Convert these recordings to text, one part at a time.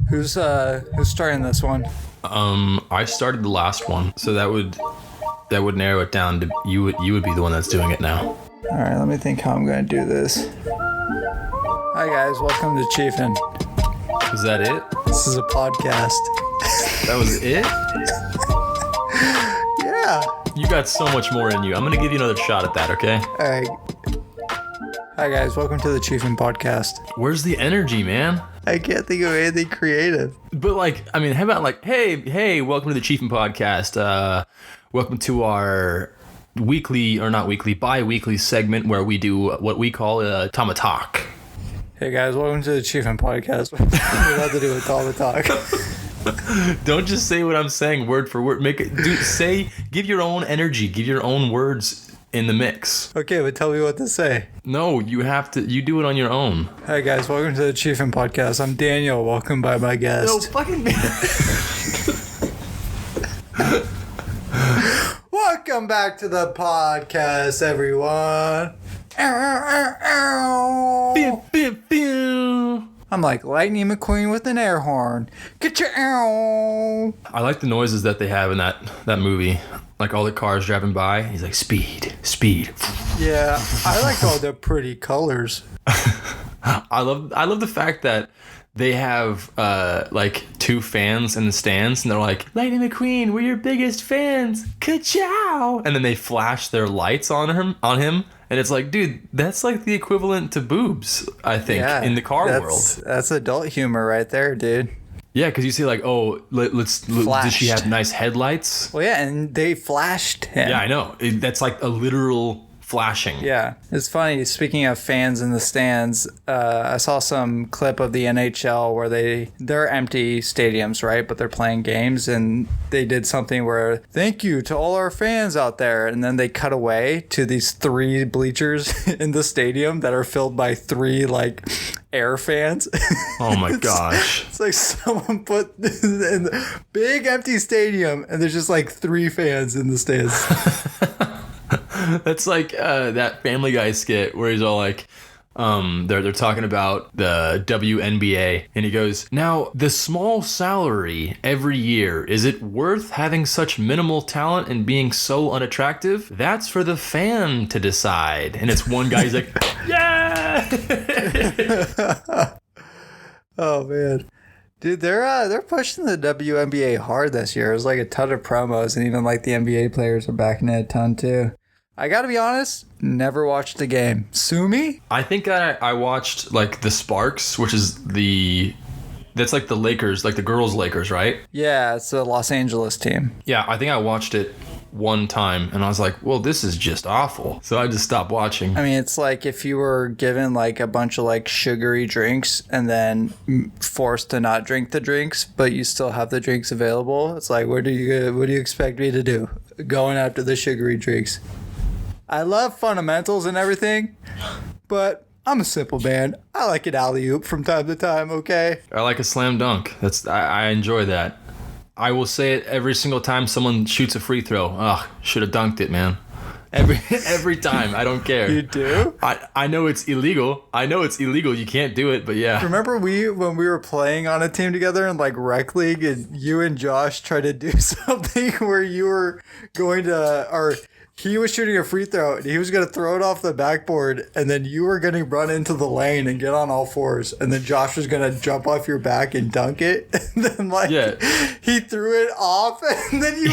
Who's starting this one? I started the last one, so that would narrow it down to you would be the one that's doing it now. All right, let me think how I'm going to do this. Hi guys, welcome to Chiefin. Was that it? This is a podcast. That was it? Yeah. You got so much more in you. I'm going to give you another shot at that, okay? All right. Hi guys, welcome to the Chiefin podcast. Where's the energy, man? I can't think of anything creative. But how about hey, welcome to the Chiefin podcast. Welcome to our bi-weekly segment where we do what we call a Tomatalk. Hey guys, welcome to the Chiefin podcast. What does that have to do with Tomatalk? Don't just say what I'm saying word for word. Give your own energy, give your own words in the mix. Okay, but tell me what to say. No, you do it on your own. Hi guys, welcome to the Chiefin podcast. I'm Daniel, welcome by my guest. No fucking Welcome back to the podcast, everyone. I'm like Lightning McQueen with an air horn. Get your ow. I like the noises that they have in that movie. Like all the cars driving by. He's like, speed. Yeah, I like all the pretty colors. I love the fact that they have like two fans in the stands, and they're like, Lightning McQueen, we're your biggest fans. Ka-chow! And then they flash their lights on him, and it's like, dude, that's like the equivalent to boobs, I think, in the car world. That's adult humor right there, dude. Yeah, because you see, like, does she have nice headlights? Well, yeah, and they flashed him. Yeah, I know. That's like a literal flashing. Yeah, it's funny. Speaking of fans in the stands, I saw some clip of the NHL where they're empty stadiums, right? But they're playing games, and they did something where thank you to all our fans out there, and then they cut away to these 3 bleachers in the stadium that are filled by 3 like air fans. Oh my gosh! It's like someone put in the big empty stadium, and there's just like 3 fans in the stands. That's like that Family Guy skit where he's all like, they're talking about the WNBA, and he goes, now, the small salary every year, is it worth having such minimal talent and being so unattractive? That's for the fan to decide. And it's one guy, he's like, yeah! Oh, man. Dude, they're pushing the WNBA hard this year. There's like a ton of promos, and even like the NBA players are backing it a ton too. I gotta be honest, never watched the game. Sue me? I think I watched like the Sparks, which is that's like the Lakers, like the girls' Lakers, right? Yeah, it's the Los Angeles team. Yeah, I think I watched it one time, and I was like, well, this is just awful. So I just stopped watching. I mean, it's like if you were given like a bunch of like sugary drinks and then forced to not drink the drinks, but you still have the drinks available. It's like, what do you expect me to do? Going after the sugary drinks. I love fundamentals and everything, but I'm a simple man. I like an alley-oop from time to time, okay? I like a slam dunk. I enjoy that. I will say it every single time someone shoots a free throw. Ugh, should have dunked it, man. Every time. I don't care. You do? I know it's illegal. You can't do it, but yeah. Remember when we were playing on a team together in like rec league, and you and Josh tried to do something where you were going to, he was shooting a free throw, and he was going to throw it off the backboard, and then you were going to run into the lane and get on all fours, and then Josh was going to jump off your back and dunk it, and then he threw it off, and then you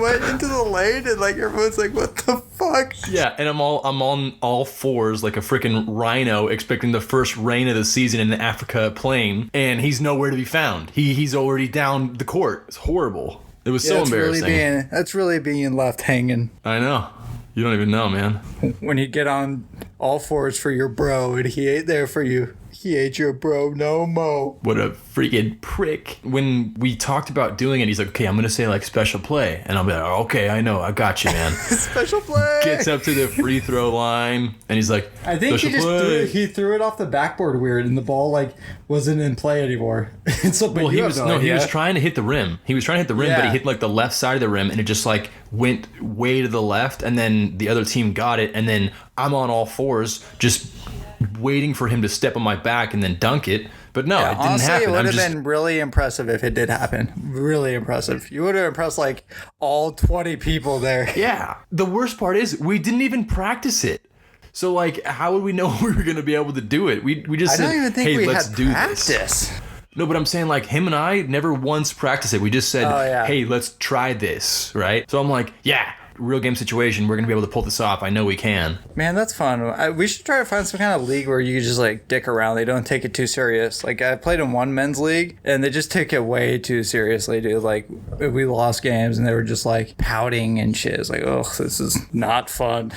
went into the lane, and like everyone's like, what the fuck? Yeah, and I'm on all fours like a freaking rhino, expecting the first rain of the season in the Africa plain, and he's nowhere to be found. He's already down the court. It's horrible. It was so embarrassing. That's really being left hanging. I know. You don't even know, man. When you get on all fours for your bro and he ain't there for you. He ain't your bro no mo. What a freaking prick. When we talked about doing it, he's like, okay, I'm going to say like special play. And I'll be like, okay, I know. I got you, man. Special play. Gets up to the free throw line and he's like, I think he threw it off the backboard weird and the ball like wasn't in play anymore. He was trying to hit the rim. But he hit like the left side of the rim and it just like went way to the left. And then the other team got it. And then I'm on all fours just waiting for him to step on my back and then dunk it But no, it didn't honestly, happen. it would have been really impressive if it did happen. Really impressive. You would have impressed like all 20 people there. Yeah. The worst part is we didn't even practice it. So like, how would we know we were going to be able to do it? We just said, I don't even think hey, we let's had do practice. this. No, but I'm saying like him and I never once practiced it. We just said, hey, let's try this, right? So I'm like, yeah, real game situation. We're going to be able to pull this off. I know we can. Man, that's fun. We should try to find some kind of league where you just like dick around. They don't take it too serious. Like I played in one men's league and they just take it way too seriously, dude. Like we lost games and they were just like pouting and shit. It's like, oh, this is not fun.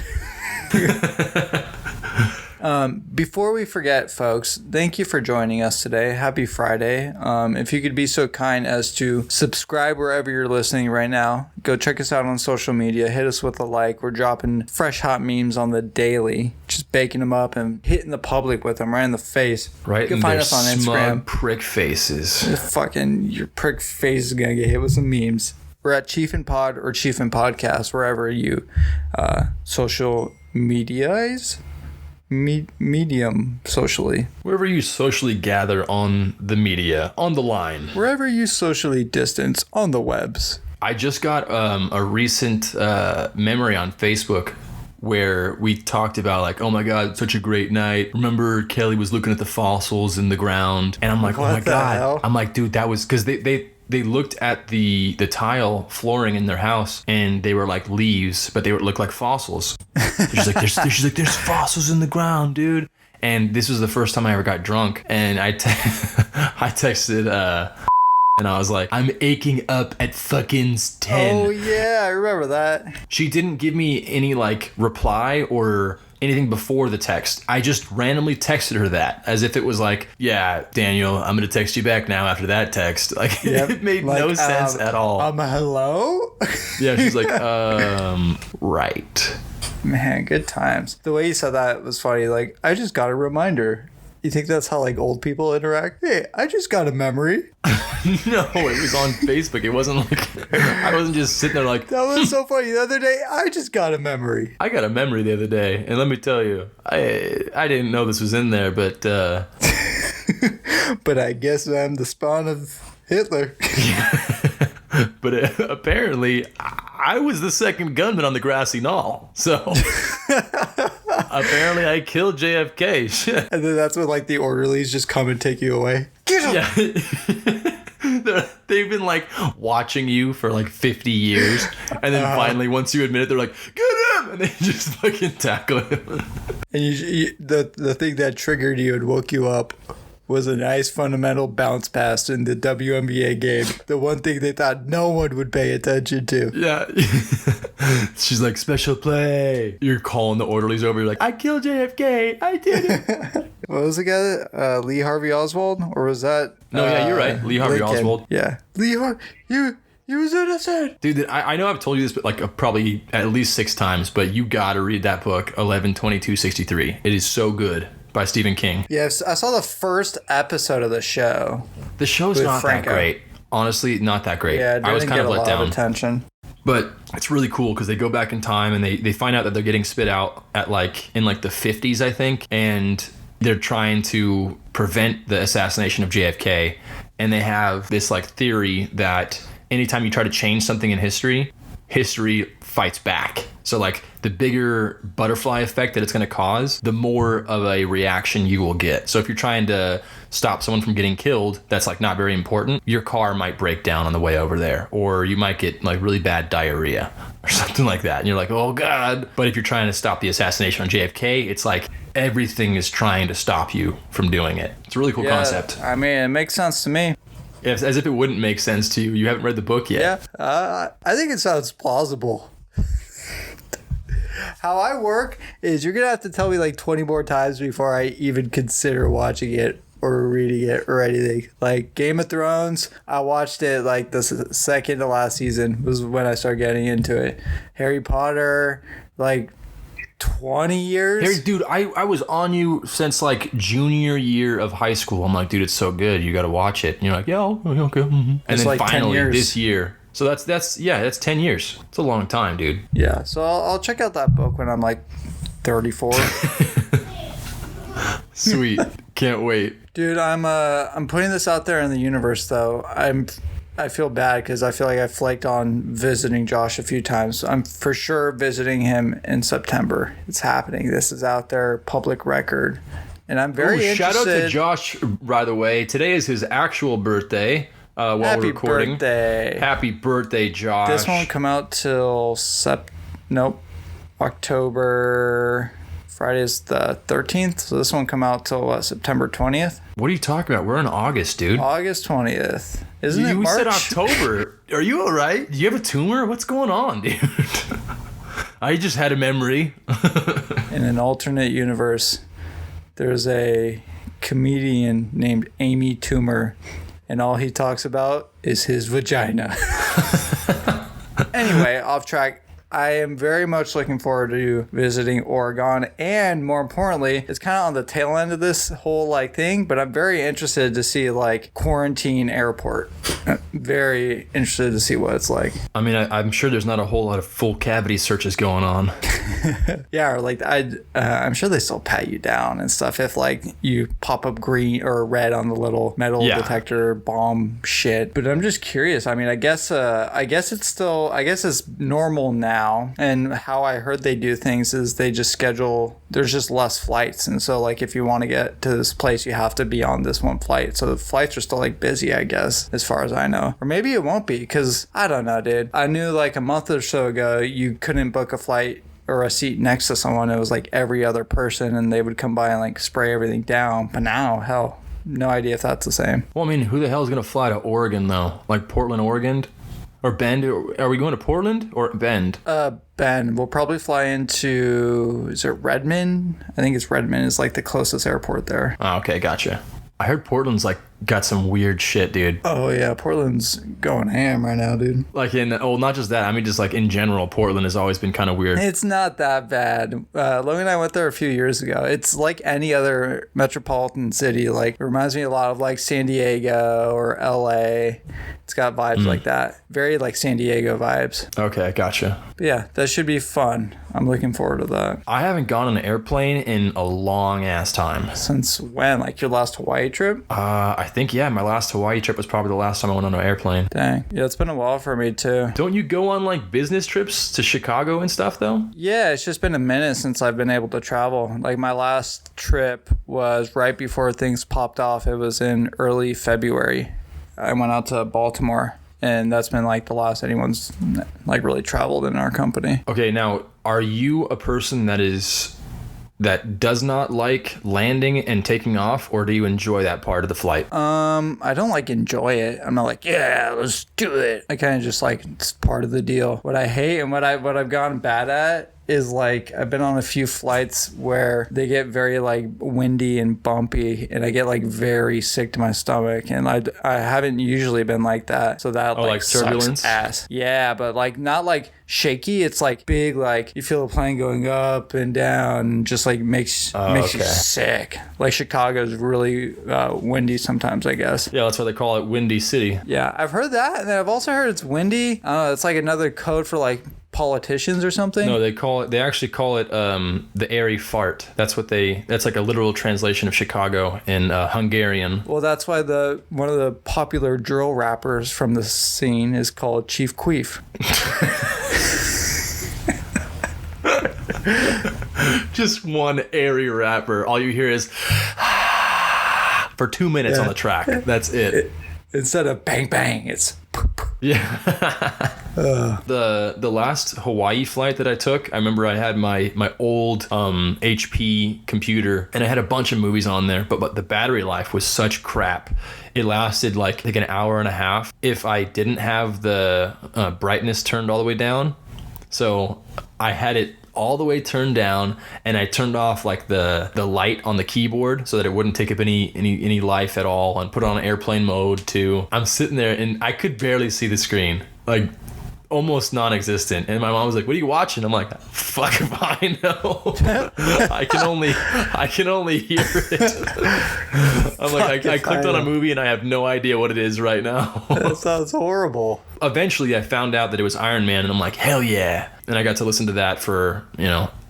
Before we forget, folks, thank you for joining us today. Happy Friday. If you could be so kind as to subscribe wherever you're listening right now, go check us out on social media. Hit us with a like. We're dropping fresh hot memes on the daily, just baking them up and hitting the public with them right in the face. Right, you can find us on Instagram. Smug prick faces. Fucking your prick face is gonna get hit with some memes. We're at Chiefin Pod or Chiefin Podcast, wherever you social medias. Medium socially. Wherever you socially gather on the media, on the line. Wherever you socially distance on the webs. I just got a recent memory on Facebook where we talked about like, oh my God, such a great night. Remember Kelly was looking at the fossils in the ground. And I'm like, oh my God. Hell? I'm like, dude, that was because they looked at the tile flooring in their house and they were like leaves, but they would look like fossils. She's like, there's fossils in the ground, dude. And this was the first time I ever got drunk. And I texted and I was like, I'm aching up at fucking 10. Oh yeah, I remember that. She didn't give me any like reply or anything before the text. I just randomly texted her that as if it was like, yeah, Daniel, I'm gonna text you back now after that text. Like, it made like, no sense at all. Hello? Yeah, she's like, right. Man, good times. The way you said that was funny. Like, I just got a reminder. You think that's how like old people interact? Hey, I just got a memory. No, it was on Facebook. It wasn't like I wasn't just sitting there like that was so funny. The other day, I just got a memory. I got a memory the other day, and let me tell you, I didn't know this was in there, but but I guess I'm the spawn of Hitler. But apparently, I was the second gunman on the Grassy Knoll. So apparently, I killed JFK. Shit. And then that's when like the orderlies just come and take you away. Get him! Yeah. They've been like watching you for like 50 years, and then finally, once you admit it, they're like, "Get him!" and they just fucking tackle him. And the thing that triggered you and woke you up was a nice fundamental bounce pass in the WNBA game. The one thing they thought no one would pay attention to. Yeah. She's like, special play. You're calling the orderlies over. You're like, I killed JFK. I did it. What was the guy? Lee Harvey Oswald? Or was that? No, yeah, you're right. Lee Harvey Oswald. Yeah. Lee Harvey, you was innocent. Dude, I know I've told you this but like probably at least 6 times, but you gotta read that book, 11/22/63. It is so good. By Stephen King. Yes, I saw the first episode of the show. The show's not Franco. That great. Honestly, not that great. Yeah, I was kind of let down. Attention. But it's really cool because they go back in time and they find out that they're getting spit out at like in like the 50s, I think, and they're trying to prevent the assassination of JFK. And they have this like theory that anytime you try to change something in history fights back. So like the bigger butterfly effect that it's going to cause, the more of a reaction you will get. So if you're trying to stop someone from getting killed, that's like not very important. Your car might break down on the way over there, or you might get like really bad diarrhea or something like that. And you're like, oh God. But if you're trying to stop the assassination on JFK, it's like everything is trying to stop you from doing it. It's a really cool concept. I mean, it makes sense to me. As if it wouldn't make sense to you. You haven't read the book yet. Yeah, I think it sounds plausible. How I work is you're going to have to tell me like 20 more times before I even consider watching it or reading it or anything. Like Game of Thrones, I watched it like the second to last season was when I started getting into it. Harry Potter, like 20 years. Harry, dude, I was on you since like junior year of high school. I'm like, dude, it's so good. You got to watch it. And you're like, yeah, okay. Mm-hmm. And then like finally this year. So that's 10 years. It's a long time, dude. Yeah. So I'll check out that book when I'm like 34. Sweet. Can't wait. Dude, I'm putting this out there in the universe though. I feel bad because I feel like I flaked on visiting Josh a few times. I'm for sure visiting him in September. It's happening. This is out there, public record. And I'm very interested. Shout out to Josh, by the way. Today is his actual birthday while we're recording. Birthday. Happy birthday, Josh. This won't come out till October. Friday is the 13th, so this won't come out till September 20th. What are you talking about? We're in August, dude. August 20th. Isn't it You March? said October. Are you all right? Do you have a tumor? What's going on, dude? I just had a memory. In an alternate universe, there's a comedian named Amy Toomer, and all he talks about is his vagina. Anyway, off track. I am very much looking forward to visiting Oregon, and more importantly, it's kind of on the tail end of this whole like thing, but I'm very interested to see like quarantine airport. Very interested to see what it's like. I mean, I'm sure there's not a whole lot of full cavity searches going on. Yeah, or like I'm sure they still pat you down and stuff if like you pop up green or red on the little metal detector bomb shit. But I'm just curious. I mean, I guess it's normal now. And how I heard they do things is they just schedule. There's just less flights, and so like if you want to get to this place, you have to be on this one flight. So the flights are still like busy, I guess, as far as I know. Or maybe it won't be because I don't know, dude. I knew like a month or so ago you couldn't book a flight or a seat next to someone. It was like every other person, and they would come by and like spray everything down. But now, hell, no idea if that's the same. Well, I mean, who the hell is gonna fly to Oregon though? Like Portland, Oregon? Or Bend? Are we going to Portland or Bend? Bend. We'll probably fly into, is it Redmond? I think it's Redmond is like the closest airport there. Oh, okay, gotcha. I heard Portland's like got some weird shit, dude. Oh yeah, Portland's going ham right now, dude. Like not just that. I mean, just like in general, Portland has always been kind of weird. It's not that bad. Logan and I went there a few years ago. It's like any other metropolitan city. Like it reminds me a lot of like San Diego or LA. It's got vibes like that. Very like San Diego vibes. Okay, gotcha. But yeah, that should be fun. I'm looking forward to that. I haven't gone on an airplane in a long ass time. Since when? Like your last Hawaii trip? I think, yeah, my last Hawaii trip was probably the last time I went on an airplane. Dang. Yeah, it's been a while for me too. Don't you go on like business trips to Chicago and stuff though? Yeah, it's just been a minute since I've been able to travel. Like my last trip was right before things popped off. It was in early February. I went out to Baltimore, and that's been like the last anyone's like really traveled in our company. Okay, now are you a person that does not like landing and taking off, or do you enjoy that part of the flight? I don't like enjoy it. I'm not like, yeah, let's do it. I kind of just like, it's part of the deal. What I hate and what I've gotten bad at is like, I've been on a few flights where they get very like windy and bumpy, and I get like very sick to my stomach, and I haven't usually been like that. So that like turbulence? Sucks ass. Yeah, but like not like shaky. It's like big, like you feel the plane going up and down, and just like makes you sick. Like Chicago's really windy sometimes, I guess. Yeah, that's why they call it Windy City. Yeah, I've heard that, and then I've also heard it's windy. I don't know, it's like another code for like politicians or something. No, they actually call it the airy fart. That's like a literal translation of Chicago in Hungarian. Well, that's why one of the popular drill rappers from the scene is called Chief Queef. Just one airy rapper. All you hear is for 2 minutes on the track. That's it. Instead of bang bang, it's yeah. The last Hawaii flight that I took, I remember I had my old HP computer, and I had a bunch of movies on there, but the battery life was such crap. It lasted like an hour and a half if I didn't have the brightness turned all the way down. So I had it all the way turned down, and I turned off like the light on the keyboard so that it wouldn't take up any life at all, and put it on airplane mode too. I'm sitting there and I could barely see the screen, like almost non-existent, and my mom was like, "What are you watching?" I'm like, "Fuck if I know." I can only hear it. I'm like, I clicked on a movie and I have no idea what it is right now. That sounds horrible. Eventually I found out that it was Iron Man, and I'm like, hell yeah. And I got to listen to that for,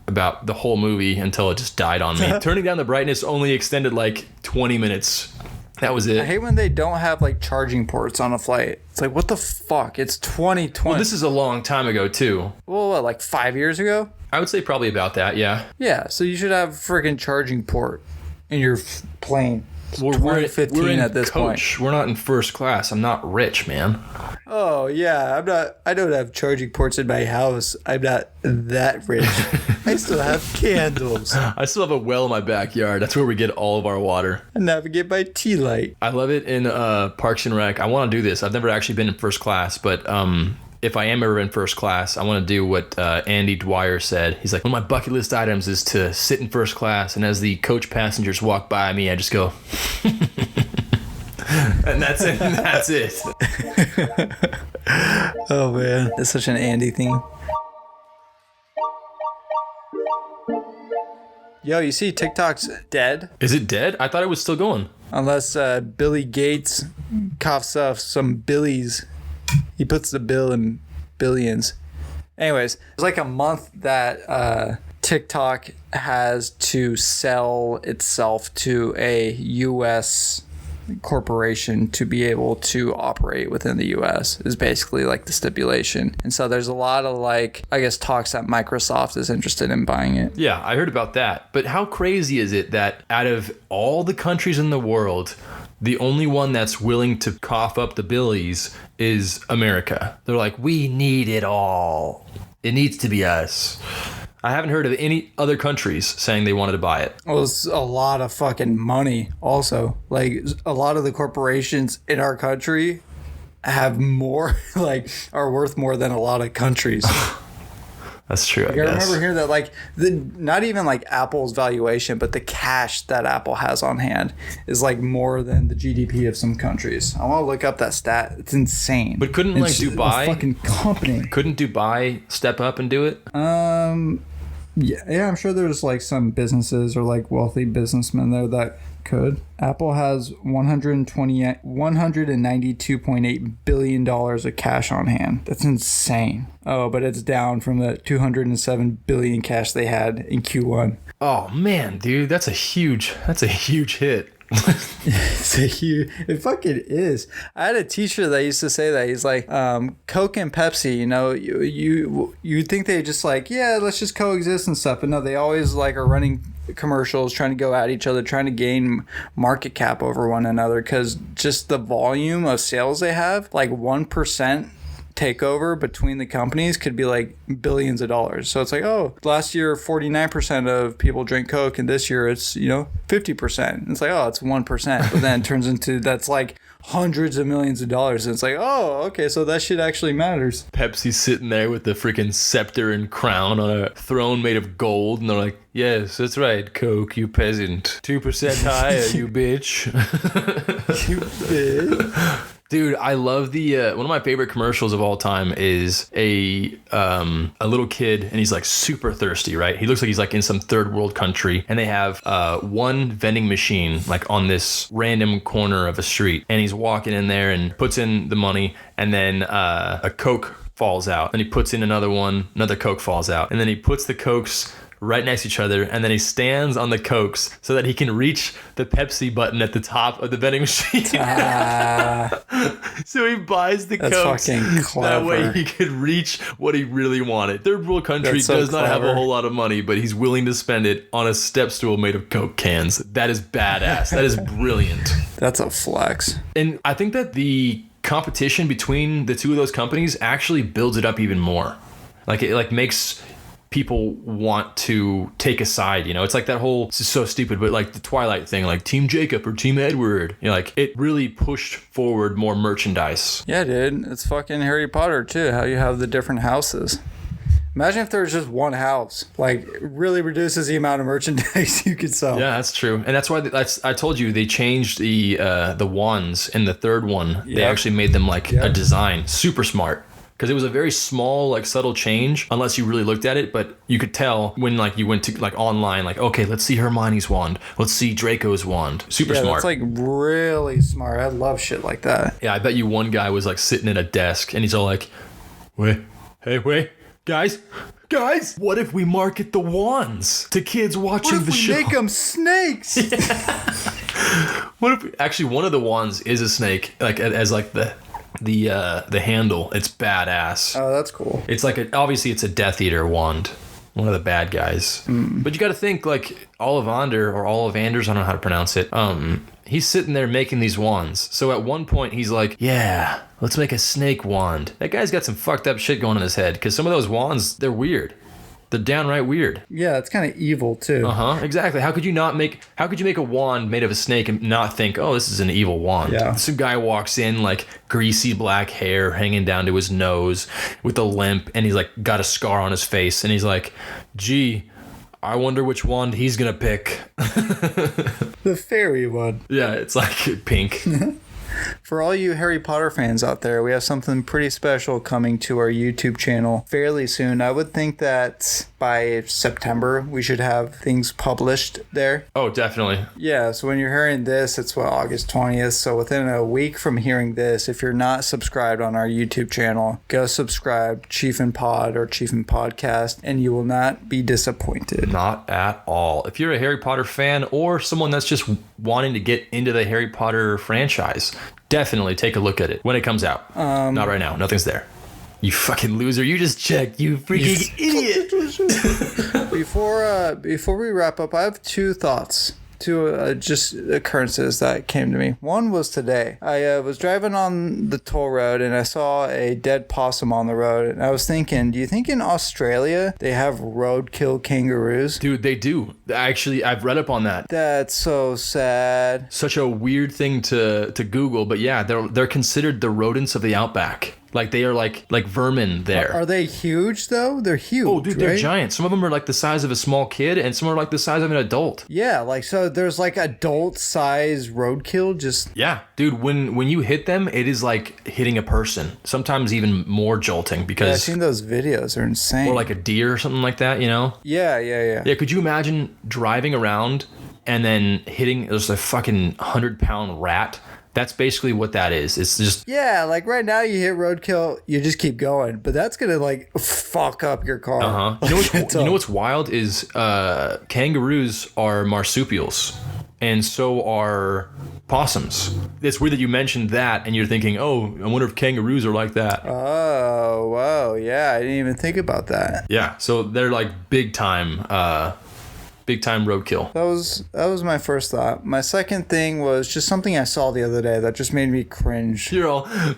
about the whole movie until it just died on me. Turning down the brightness only extended like 20 minutes. That was it. I hate when they don't have like charging ports on a flight. It's like, what the fuck? It's 2020. Well, this is a long time ago too. Well, what, like 5 years ago? I would say probably about that, yeah. Yeah, so you should have a freaking charging port in your plane. It's We're 2015 in at this coach. point. We're not in first class. I'm not rich, man. Oh yeah, I don't have charging ports in my house. I'm not that rich. I still have candles. I still have a well in my backyard. That's where we get all of our water. I navigate by tea light. I love it in Parks and Rec. I want to do this. I've never actually been in first class, but if I am ever in first class, I want to do what Andy Dwyer said. He's like, one of my bucket list items is to sit in first class, and as the coach passengers walk by me, I just go, and that's it. That's it. Oh man, it's such an Andy thing. Yo, you see TikTok's dead? Is it dead? I thought it was still going. Unless Billy Gates coughs up some billies. He puts the bill in billions. Anyways, it's like a month that TikTok has to sell itself to a U.S. corporation to be able to operate within the U.S. is basically like the stipulation. And so there's a lot of like, I guess, talks that Microsoft is interested in buying it. Yeah, I heard about that. But how crazy is it that out of all the countries in the world, the only one that's willing to cough up the billies is America? They're like, we need it all. It needs to be us. I haven't heard of any other countries saying they wanted to buy it. Well, it's a lot of fucking money also. Like, a lot of the corporations in our country have more, like, are worth more than a lot of countries. That's true, I I guess. remember hearing that, like, not even like Apple's valuation, but the cash that Apple has on hand is like more than the GDP of some countries. I want to look up that stat. It's insane. But couldn't like It's Dubai, a fucking company? couldn't Dubai step up and do it? Yeah, I'm sure there's like some businesses or like wealthy businessmen there that could. Apple has $192.8 billion of cash on hand. That's insane. Oh, but it's down from the $207 billion cash they had in Q1. Oh man, dude, that's a huge hit. It's a huge, it fucking is. I had a teacher that used to say that. He's like, Coke and Pepsi, you know, you think they just like, yeah, let's just coexist and stuff, but no, they always like are running commercials, trying to go at each other, trying to gain market cap over one another, because just the volume of sales they have, like 1% takeover between the companies could be like billions of dollars. So it's like, oh, last year 49% of people drink Coke, and this year it's, you know, 50%. It's like, oh, it's 1%, but then it turns into, that's like hundreds of millions of dollars, and it's like, oh, okay, so that shit actually matters. Pepsi's sitting there with the freaking scepter and crown on a throne made of gold, and they're like, yes, that's right, Coke, you peasant. 2% higher, you bitch. You bitch. Dude, I love the one of my favorite commercials of all time is a little kid, and he's like super thirsty, right? He looks like he's like in some third world country, and they have one vending machine like on this random corner of a street, and he's walking in there and puts in the money, and then a Coke falls out, and he puts in another one, another Coke falls out, and then he puts the Cokes right next to each other, and then he stands on the Cokes so that he can reach the Pepsi button at the top of the vending machine. So he buys the That's Cokes. fucking That way clever. he could reach what he really wanted. Third world country That's so does not have a clever. whole lot of money, but he's willing to spend it on a step stool made of Coke cans. That is badass. That is brilliant. That's a flex. And I think that the competition between the two of those companies actually builds it up even more. Like it like makes people want to take a side, you know? It's like that whole, this is so stupid, but like the Twilight thing, like Team Jacob or Team Edward, you know, like it really pushed forward more merchandise. Yeah, dude. It's fucking Harry Potter, too, how you have the different houses. Imagine if there was just one house. Like, it really reduces the amount of merchandise you could sell. Yeah, that's true. And that's why I told you they changed the wands in the third one. They Yep. actually made them like a Yep. design. Super smart. Because it was a very small, like subtle change, unless you really looked at it. But you could tell when like you went to like online, like, okay, let's see Hermione's wand. Let's see Draco's wand. Super Yeah, smart. that's like really smart. I love shit like that. Yeah, I bet you one guy was like sitting at a desk and he's all like, wait, guys, Guys, what if we market the wands to kids watching the show? Make them snakes? What if actually one of the wands is a snake, like as like the handle? It's badass. Oh, that's cool. It's like obviously it's a Death Eater wand, one of the bad guys. But you got to think like Ollivander or Ollivanders, I don't know how to pronounce it. He's sitting there making these wands. So at one point he's like, yeah, let's make a snake wand. That guy's got some fucked up shit going in his head because some of those wands, they're weird. They're downright weird. Yeah, it's kind of evil too. Exactly. How could you make a wand made of a snake and not think, oh, this is an evil wand? Yeah. Some guy walks in like greasy black hair hanging down to his nose with a limp, and he's like got a scar on his face, and he's like, gee, I wonder which wand he's gonna pick. The fairy one. Yeah, it's like pink. For all you Harry Potter fans out there, we have something pretty special coming to our YouTube channel fairly soon. I would think that by September we should have things published there. Oh, definitely. Yeah, so when you're hearing this, it's August 20th. So within a week from hearing this, if you're not subscribed on our YouTube channel, go subscribe, Chiefin Pod or Chiefin Podcast, and you will not be disappointed. Not at all. If you're a Harry Potter fan or someone that's just wanting to get into the Harry Potter franchise, definitely take a look at it when it comes out. Not right now. Nothing's there. You fucking loser. You just checked. You freaking idiot. Before we wrap up, I have two thoughts. Two just occurrences that came to me. One was today. I was driving on the toll road and I saw a dead possum on the road. And I was thinking, do you think in Australia they have roadkill kangaroos? Dude, they do. Actually, I've read up on that. That's so sad. Such a weird thing to Google, but yeah, they're considered the rodents of the outback. Like they are like vermin there. Are they huge though? They're huge. Oh, dude, they're right? giant. Some of them are like the size of a small kid, and some are like the size of an adult. Yeah, like so. There's like adult size roadkill. Just yeah, dude. When you hit them, it is like hitting a person. Sometimes even more jolting because I've seen those videos. They're insane. Or like a deer or something like that. You know? Yeah. Yeah. Could you imagine driving around and then hitting there's a fucking 100-pound rat? That's basically what that is. It's just like right now you hit roadkill, you just keep going, but that's gonna like fuck up your car. You know what's wild is kangaroos are marsupials, and so are possums. It's weird that you mentioned that, and you're thinking, oh, I wonder if kangaroos are like that. Oh, wow, yeah, I didn't even think about that. Yeah, so they're like big time roadkill. That was my first thought. My second thing was just something I saw the other day that just made me cringe.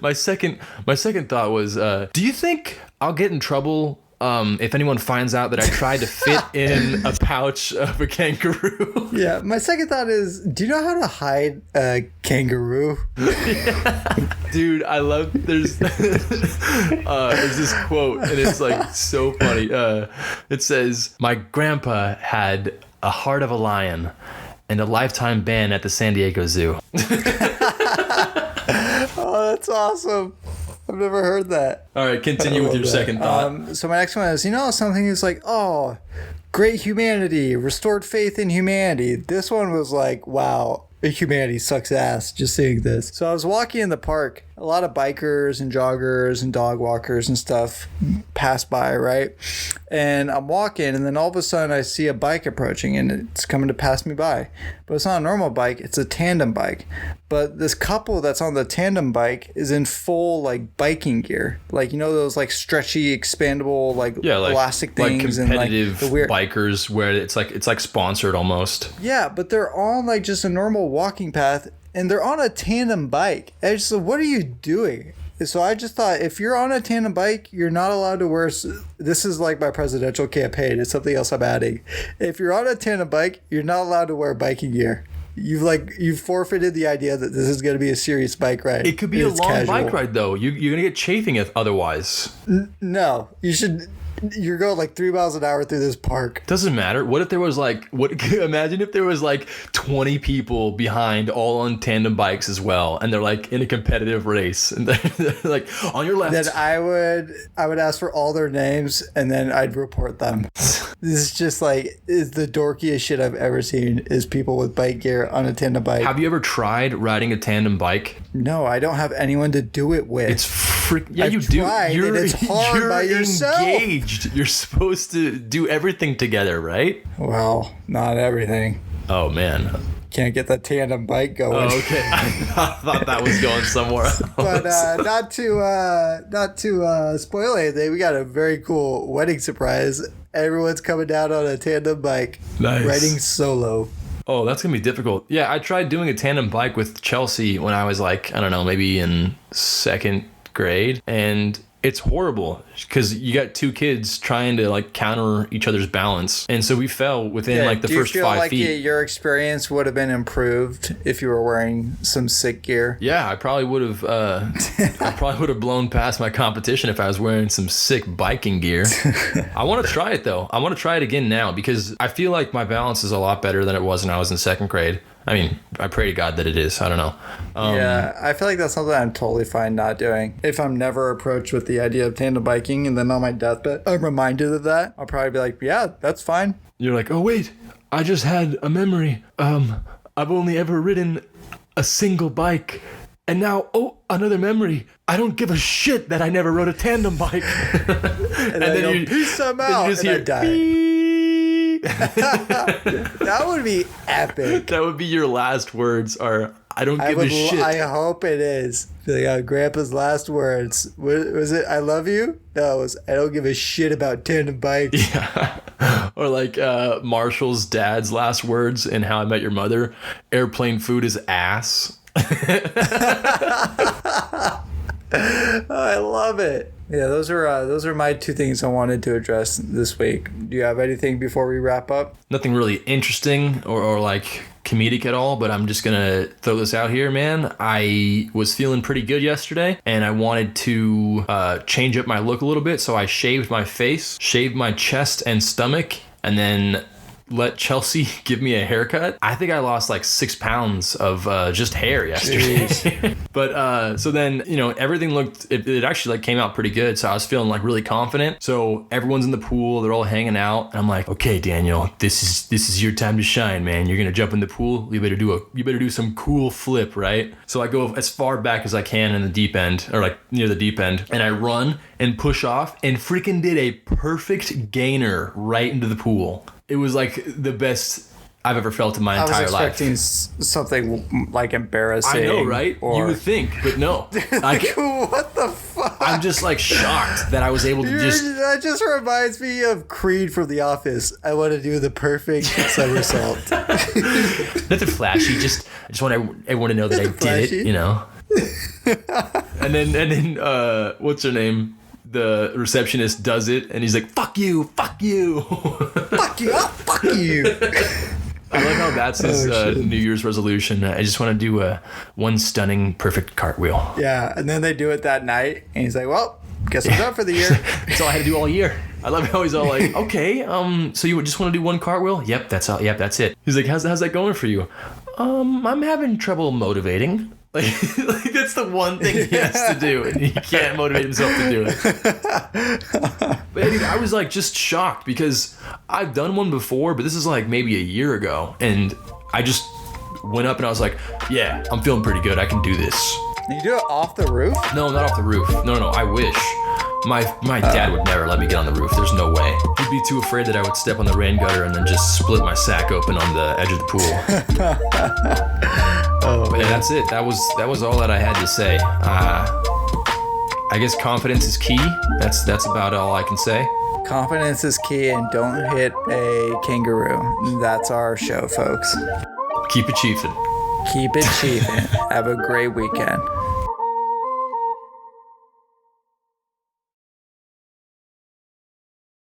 My second thought was, do you think I'll get in trouble if anyone finds out that I tried to fit in a pouch of a kangaroo? Yeah, my second thought is, do you know how to hide a kangaroo? Dude, I love there's this quote and it's like so funny. It says, my grandpa had a heart of a lion and a lifetime ban at the San Diego Zoo. Oh, that's awesome. I've never heard that. All right, continue with your second thought. So my next one is, something is like, oh, great humanity, restored faith in humanity. This one was like, wow, humanity sucks ass just seeing this. So I was walking in the park. A lot of bikers and joggers and dog walkers and stuff pass by, right? And I'm walking, and then all of a sudden I see a bike approaching, and it's coming to pass me by. But it's not a normal bike, it's a tandem bike. But this couple that's on the tandem bike is in full, like, biking gear. Like, those, like, stretchy, expandable, like elastic things. Like competitive and, like, the bikers where it's like sponsored almost. Yeah, but they're on, like, just a normal walking path, and they're on a tandem bike. And I just said, what are you doing? So I just thought, if you're on a tandem bike, you're not allowed to wear... This is like my presidential campaign. It's something else I'm adding. If you're on a tandem bike, you're not allowed to wear biking gear. You've forfeited the idea that this is going to be a serious bike ride. It could be a long bike ride, though. You're going to get chafing otherwise. No, you should... You're going like 3 miles an hour through this park. Doesn't matter. What if there was imagine if there was like 20 people behind all on tandem bikes as well, and they're like in a competitive race, and they're like on your left. Then I would ask for all their names, and then I'd report them. This is just like is the dorkiest shit I've ever seen. Is people with bike gear on a tandem bike. Have you ever tried riding a tandem bike? No, I don't have anyone to do it with. It's Yeah, I've you do. tried, and it's hard you're by yourself. engaged. You're supposed to do everything together, right? Well, not everything. Oh man. Can't get the tandem bike going. Oh, okay. I thought that was going somewhere else. But not to spoil anything, we got a very cool wedding surprise. Everyone's coming down on a tandem bike, Nice. riding solo. Oh, that's gonna be difficult. Yeah, I tried doing a tandem bike with Chelsea when I was like, I don't know, maybe in 2nd grade, and it's horrible because you got two kids trying to like counter each other's balance, and so we fell within like the first 5 feet. Do you feel like your experience would have been improved if you were wearing some sick gear? Yeah, I probably would have. I probably would have blown past my competition if I was wearing some sick biking gear. I want to try it though. I want to try it again now because I feel like my balance is a lot better than it was when I was in 2nd grade. I mean, I pray to God that it is. I don't know. Yeah, I feel like that's something I'm totally fine not doing. If I'm never approached with the idea of tandem biking and then on my deathbed I'm reminded of that, I'll probably be like, yeah, that's fine. You're like, oh wait, I just had a memory. I've only ever ridden a single bike. And now, another memory. I don't give a shit that I never rode a tandem bike. and then you peace them out, you just and hear, I die. beep. That would be epic. That would be your last words are, I don't give a shit. I hope it is. Like, Grandpa's last words. Was it, I love you? No, it was, I don't give a shit about tandem bikes. Yeah. Or like Marshall's dad's last words in How I Met Your Mother, airplane food is ass. I love it. Yeah, those are my two things I wanted to address this week. Do you have anything before we wrap up? Nothing really interesting or like comedic at all, but I'm just gonna throw this out here, man. I was feeling pretty good yesterday and I wanted to change up my look a little bit, so I shaved my face, shaved my chest and stomach, and then let Chelsea give me a haircut. I think I lost like 6 pounds of just hair yesterday. But so then, everything looked, it actually like came out pretty good. So I was feeling like really confident. So everyone's in the pool, they're all hanging out. And I'm like, okay, Daniel, this is your time to shine, man. You're going to jump in the pool. You better do some cool flip, right? So I go as far back as I can in the deep end, or like near the deep end. And I run and push off and freaking did a perfect gainer right into the pool. It was like the best I've ever felt in my entire life. I was expecting something like embarrassing. I know, right? You would think, but no. What the fuck? I'm just like shocked that I was able to That just reminds me of Creed from The Office. I want to do the perfect somersault. Nothing flashy. I just want everyone to know that I did it. And then what's her name? The receptionist does it, and he's like, fuck you. Fuck you, fuck you. I like how that's his New Year's resolution. I just want to do one stunning, perfect cartwheel. Yeah, and then they do it that night, and he's like, well, guess I'm done for the year. That's all I had to do all year. I love how he's all like, okay, so you just want to do one cartwheel? Yep, that's all. Yep, that's it. He's like, how's that going for you? I'm having trouble motivating. Like that's the one thing he has to do, and he can't motivate himself to do it. But anyway, I was like just shocked because I've done one before, but this is like maybe a year ago, and I just went up and I was like, yeah, I'm feeling pretty good. I can do this. You do it off the roof? No, not off the roof. No, I wish. My dad would never let me get on the roof. There's no way. He'd be too afraid that I would step on the rain gutter and then just split my sack open on the edge of the pool. But yeah, that's it. That was all that I had to say. I guess confidence is key. That's about all I can say. Confidence is key, and don't hit a kangaroo. That's our show, folks. Keep it chiefin'. Keep it chiefin'. Have a great weekend.